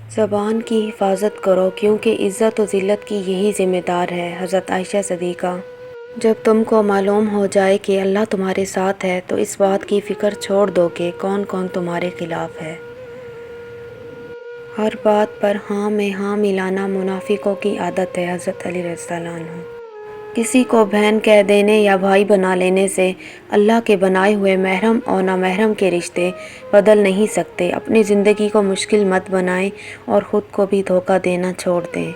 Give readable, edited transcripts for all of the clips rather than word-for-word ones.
زبان کی حفاظت کرو کیونکہ عزت و ذلت کی یہی ذمہ دار ہے۔ حضرت عائشہ صدیقہ۔ جب تم کو معلوم ہو جائے کہ اللہ تمہارے ساتھ ہے تو اس بات کی فکر چھوڑ دو کہ کون کون تمہارے خلاف ہے۔ ہر بات پر ہاں میں ہاں ملانا منافقوں کی عادت ہے۔ حضرت علی رضی اللہ عنہ۔ کسی کو بہن کہہ دینے یا بھائی بنا لینے سے اللہ کے بنائے ہوئے محرم اور نامحرم کے رشتے بدل نہیں سکتے۔ اپنی زندگی کو مشکل مت بنائیں اور خود کو بھی دھوکہ دینا چھوڑ دیں۔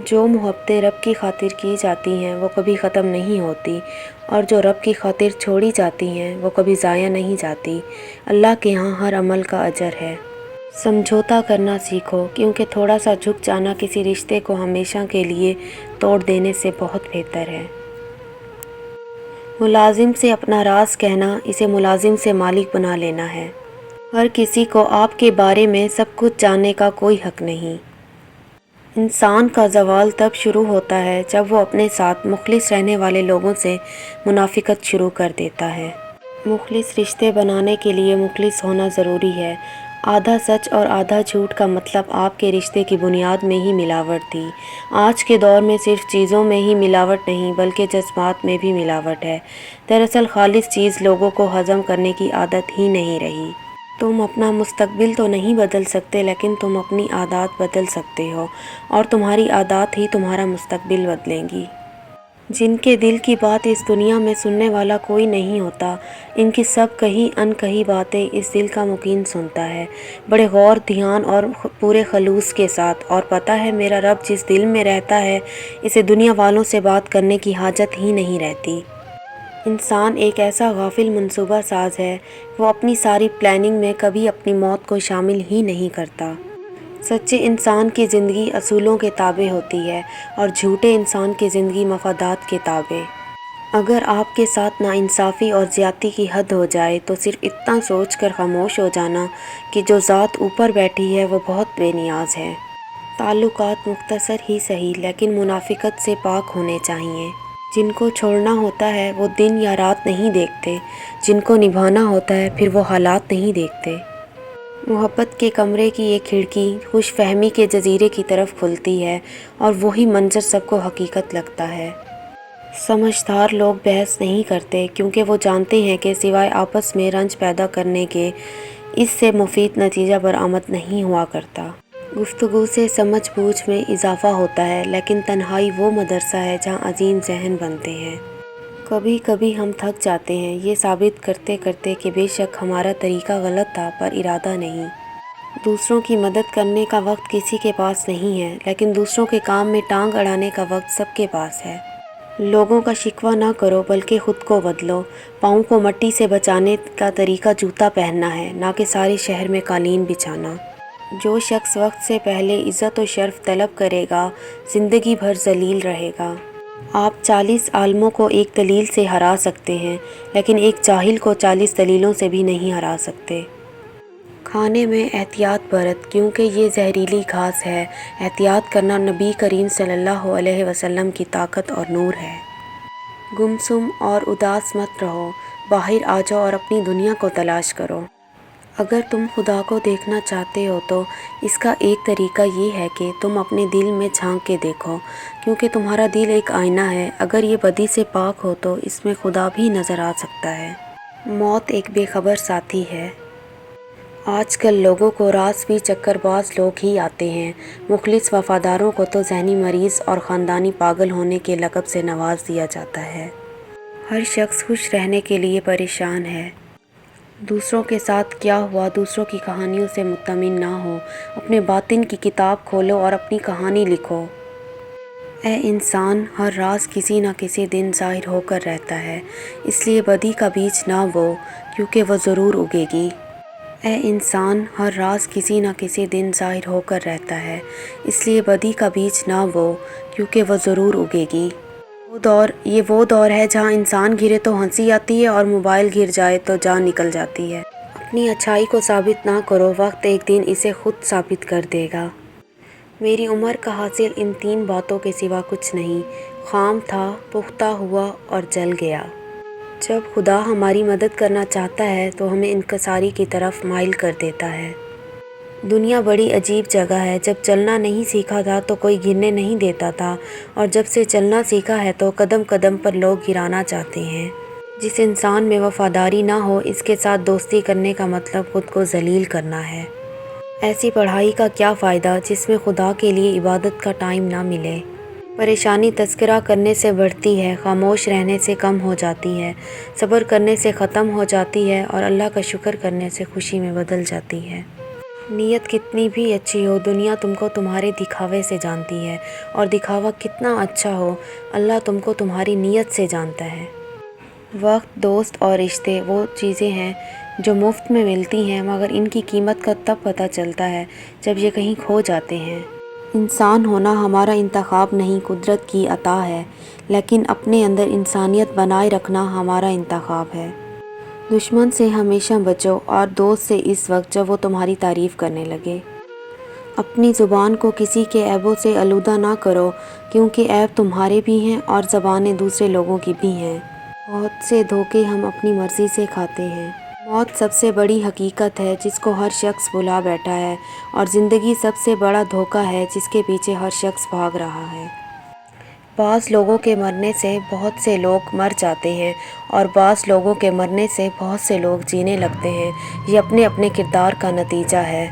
جو محبتیں رب کی خاطر کی جاتی ہیں وہ کبھی ختم نہیں ہوتی، اور جو رب کی خاطر چھوڑی جاتی ہیں وہ کبھی ضائع نہیں جاتی۔ اللہ کے ہاں ہر عمل کا اجر ہے۔ سمجھوتا کرنا سیکھو کیونکہ تھوڑا سا جھک جانا کسی رشتے کو ہمیشہ کے لیے توڑ دینے سے بہت بہتر ہے۔ ملازم سے اپنا راز کہنا اسے ملازم سے مالک بنا لینا ہے۔ ہر کسی کو آپ کے بارے میں سب کچھ جاننے کا کوئی حق نہیں۔ انسان کا زوال تب شروع ہوتا ہے جب وہ اپنے ساتھ مخلص رہنے والے لوگوں سے منافقت شروع کر دیتا ہے۔ مخلص رشتے بنانے کے لیے مخلص ہونا ضروری ہے۔ آدھا سچ اور آدھا جھوٹ کا مطلب آپ کے رشتے کی بنیاد میں ہی ملاوٹ تھی۔ آج کے دور میں صرف چیزوں میں ہی ملاوٹ نہیں بلکہ جذبات میں بھی ملاوٹ ہے۔ دراصل خالص چیز لوگوں کو ہضم کرنے کی عادت ہی نہیں رہی۔ تم اپنا مستقبل تو نہیں بدل سکتے لیکن تم اپنی عادات بدل سکتے ہو، اور تمہاری عادات ہی تمہارا مستقبل بدلیں گی۔ جن کے دل کی بات اس دنیا میں سننے والا کوئی نہیں ہوتا، ان کی سب کہی ان کہی باتیں اس دل کا مکین سنتا ہے، بڑے غور دھیان اور پورے خلوص کے ساتھ۔ اور پتہ ہے میرا رب جس دل میں رہتا ہے اسے دنیا والوں سے بات کرنے کی حاجت ہی نہیں رہتی۔ انسان ایک ایسا غافل منصوبہ ساز ہے، وہ اپنی ساری پلاننگ میں کبھی اپنی موت کو شامل ہی نہیں کرتا۔ سچے انسان کی زندگی اصولوں کے تابع ہوتی ہے اور جھوٹے انسان کی زندگی مفادات کے تابع۔ اگر آپ کے ساتھ ناانصافی اور زیادتی کی حد ہو جائے تو صرف اتنا سوچ کر خاموش ہو جانا کہ جو ذات اوپر بیٹھی ہے وہ بہت بے نیاز ہے۔ تعلقات مختصر ہی سہی لیکن منافقت سے پاک ہونے چاہیے۔ جن کو چھوڑنا ہوتا ہے وہ دن یا رات نہیں دیکھتے، جن کو نبھانا ہوتا ہے پھر وہ حالات نہیں دیکھتے۔ محبت کے کمرے کی ایک کھڑکی خوش فہمی کے جزیرے کی طرف کھلتی ہے اور وہی منظر سب کو حقیقت لگتا ہے۔ سمجھدار لوگ بحث نہیں کرتے کیونکہ وہ جانتے ہیں کہ سوائے آپس میں رنج پیدا کرنے کے اس سے مفید نتیجہ برآمد نہیں ہوا کرتا۔ گفتگو سے سمجھ بوجھ میں اضافہ ہوتا ہے لیکن تنہائی وہ مدرسہ ہے جہاں عظیم ذہن بنتے ہیں۔ کبھی کبھی ہم تھک جاتے ہیں یہ ثابت کرتے کرتے کہ بے شک ہمارا طریقہ غلط تھا پر ارادہ نہیں۔ دوسروں کی مدد کرنے کا وقت کسی کے پاس نہیں ہے لیکن دوسروں کے کام میں ٹانگ اڑانے کا وقت سب کے پاس ہے۔ لوگوں کا شکوہ نہ کرو بلکہ خود کو بدلو۔ پاؤں کو مٹی سے بچانے کا طریقہ جوتا پہننا ہے نہ کہ سارے شہر میں قالین بچھانا۔ جو شخص وقت سے پہلے عزت و شرف طلب کرے گا زندگی بھر ذلیل رہے گا۔ آپ 40 عالموں کو ایک دلیل سے ہرا سکتے ہیں لیکن ایک جاہل کو 40 دلیلوں سے بھی نہیں ہرا سکتے۔ کھانے میں احتیاط برت کیونکہ یہ زہریلی گھاس ہے۔ احتیاط کرنا نبی کریم صلی اللہ علیہ وسلم کی طاقت اور نور ہے۔ گمسم اور اداس مت رہو، باہر آ جاؤ اور اپنی دنیا کو تلاش کرو۔ اگر تم خدا کو دیکھنا چاہتے ہو تو اس کا ایک طریقہ یہ ہے کہ تم اپنے دل میں جھانک کے دیکھو کیونکہ تمہارا دل ایک آئینہ ہے۔ اگر یہ بدی سے پاک ہو تو اس میں خدا بھی نظر آ سکتا ہے۔ موت ایک بے خبر ساتھی ہے۔ آج کل لوگوں کو راس بھی چکر باز لوگ ہی آتے ہیں۔ مخلص وفاداروں کو تو ذہنی مریض اور خاندانی پاگل ہونے کے لقب سے نواز دیا جاتا ہے۔ ہر شخص خوش رہنے کے لیے پریشان ہے۔ دوسروں کے ساتھ کیا ہوا دوسروں کی کہانیوں سے مطمئن نہ ہو، اپنے باطن کی کتاب کھولو اور اپنی کہانی لکھو۔ اے انسان، ہر راز کسی نہ کسی دن ظاہر ہو کر رہتا ہے، اس لیے بدی کا بیج نہ بو کیونکہ وہ ضرور اگے گی۔ اے انسان، ہر راز کسی نہ کسی دن ظاہر ہو کر رہتا ہے، اس لیے بدی کا بیج نہ بو کیونکہ وہ ضرور اگے گی۔ یہ وہ دور ہے جہاں انسان گرے تو ہنسی آتی ہے اور موبائل گر جائے تو جان نکل جاتی ہے۔ اپنی اچھائی کو ثابت نہ کرو، وقت ایک دن اسے خود ثابت کر دے گا۔ میری عمر کا حاصل ان 3 باتوں کے سوا کچھ نہیں، خام تھا، پختہ ہوا اور جل گیا۔ جب خدا ہماری مدد کرنا چاہتا ہے تو ہمیں انکساری کی طرف مائل کر دیتا ہے۔ دنیا بڑی عجیب جگہ ہے، جب چلنا نہیں سیکھا تھا تو کوئی گرنے نہیں دیتا تھا، اور جب سے چلنا سیکھا ہے تو قدم قدم پر لوگ گرانا چاہتے ہیں۔ جس انسان میں وفاداری نہ ہو، اس کے ساتھ دوستی کرنے کا مطلب خود کو ذلیل کرنا ہے۔ ایسی پڑھائی کا کیا فائدہ جس میں خدا کے لیے عبادت کا ٹائم نہ ملے۔ پریشانی تذکرہ کرنے سے بڑھتی ہے، خاموش رہنے سے کم ہو جاتی ہے، صبر کرنے سے ختم ہو جاتی ہے، اور اللہ کا شکر کرنے سے خوشی میں بدل جاتی ہے۔ نیت کتنی بھی اچھی ہو، دنیا تم کو تمہارے دکھاوے سے جانتی ہے، اور دکھاوا کتنا اچھا ہو، اللہ تم کو تمہاری نیت سے جانتا ہے۔ وقت، دوست اور رشتے وہ چیزیں ہیں جو مفت میں ملتی ہیں، مگر ان کی قیمت کا تب پتہ چلتا ہے جب یہ کہیں کھو جاتے ہیں۔ انسان ہونا ہمارا انتخاب نہیں، قدرت کی عطا ہے، لیکن اپنے اندر انسانیت بنائے رکھنا ہمارا انتخاب ہے۔ دشمن سے ہمیشہ بچو، اور دوست سے اس وقت جب وہ تمہاری تعریف کرنے لگے۔ اپنی زبان کو کسی کے عیبوں سے آلودہ نہ کرو، کیونکہ عیب تمہارے بھی ہیں اور زبانیں دوسرے لوگوں کی بھی ہیں۔ بہت سے دھوکے ہم اپنی مرضی سے کھاتے ہیں۔ موت سب سے بڑی حقیقت ہے جس کو ہر شخص بھلا بیٹھا ہے، اور زندگی سب سے بڑا دھوکہ ہے جس کے پیچھے ہر شخص بھاگ رہا ہے۔ بعض لوگوں کے مرنے سے بہت سے لوگ مر جاتے ہیں، اور بعض لوگوں کے مرنے سے بہت سے لوگ جینے لگتے ہیں۔ یہ اپنے اپنے کردار کا نتیجہ ہے۔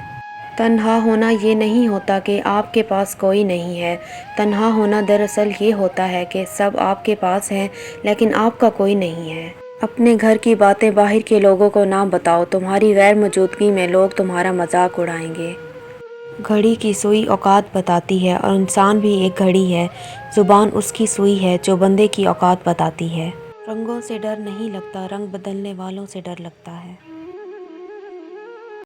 تنہا ہونا یہ نہیں ہوتا کہ آپ کے پاس کوئی نہیں ہے، تنہا ہونا دراصل یہ ہوتا ہے کہ سب آپ کے پاس ہیں لیکن آپ کا کوئی نہیں ہے۔ اپنے گھر کی باتیں باہر کے لوگوں کو نہ بتاؤ، تمہاری غیر موجودگی میں لوگ تمہارا مذاق اڑائیں گے۔ گھڑی کی سوئی اوقات بتاتی ہے، اور انسان بھی ایک گھڑی ہے۔ زبان اس کی سوئی ہے جو بندے کی اوقات بتاتی ہے۔ رنگوں سے ڈر نہیں لگتا، رنگ بدلنے والوں سے ڈر لگتا ہے۔